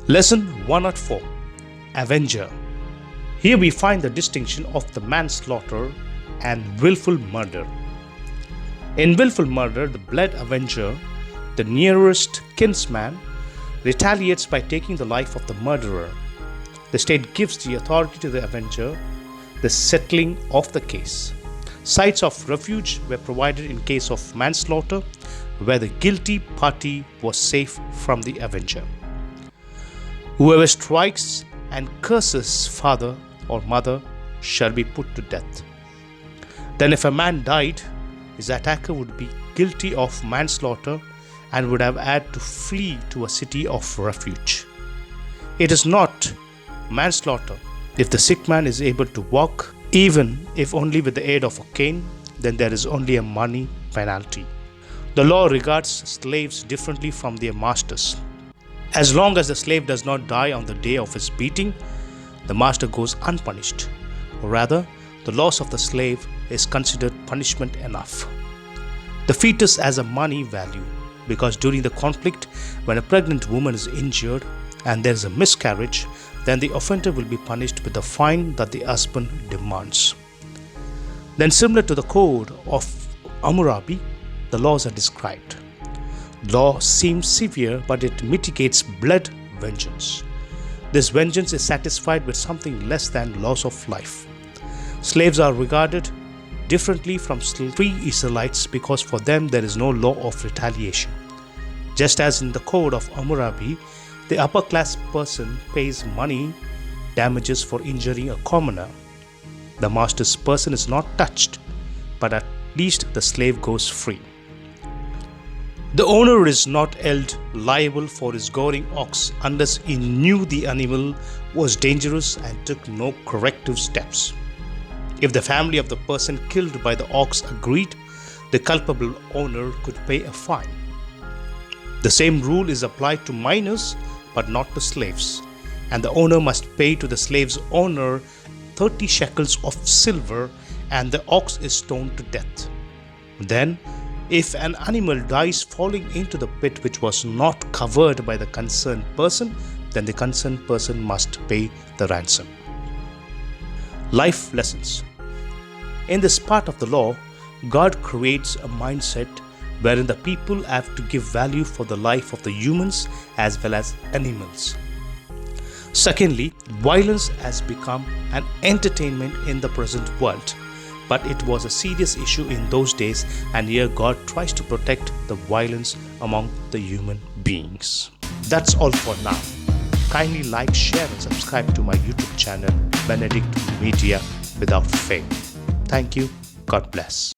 Lesson 104 Avenger. Here we find the distinction of the manslaughter and willful murder. In willful murder, the blood avenger, the nearest kinsman, retaliates by taking the life of the murderer. The state gives the authority to the avenger, the settling of the case. Sites of refuge were provided in case of manslaughter, where the guilty party was safe from the avenger. Whoever strikes and curses father or mother shall be put to death. Then if a man died, his attacker would be guilty of manslaughter and would have had to flee to a city of refuge. It is not manslaughter if the sick man is able to walk, even if only with the aid of a cane, then there is only a money penalty. The law regards slaves differently from their masters. As long as the slave does not die on the day of his beating, the master goes unpunished. Or rather, the loss of the slave is considered punishment enough. The fetus has a money value because during the conflict, when a pregnant woman is injured and there is a miscarriage, then the offender will be punished with the fine that the husband demands. Then, similar to the code of Hammurabi, the laws are described. Law seems severe, but it mitigates blood vengeance. This vengeance is satisfied with something less than loss of life. Slaves are regarded differently from free Israelites because for them there is no law of retaliation. Just as in the code of Hammurabi, the upper class person pays money damages for injuring a commoner. The master's person is not touched, but at least the slave goes free. The owner is not held liable for his goring ox unless he knew the animal was dangerous and took no corrective steps. If the family of the person killed by the ox agreed, the culpable owner could pay a fine. The same rule is applied to minors but not to slaves, and the owner must pay to the slave's owner 30 shekels of silver and the ox is stoned to death. Then, if an animal dies falling into the pit which was not covered by the concerned person, then the concerned person must pay the ransom. Life lessons. In this part of the law, God creates a mindset wherein the people have to give value for the life of the humans as well as animals. Secondly, violence has become an entertainment in the present world, but it was a serious issue in those days, and here God tries to protect the violence among the human beings. That's all for now. Kindly like, share and subscribe to my YouTube channel, Benedict Media Without Fail. Thank you. God bless.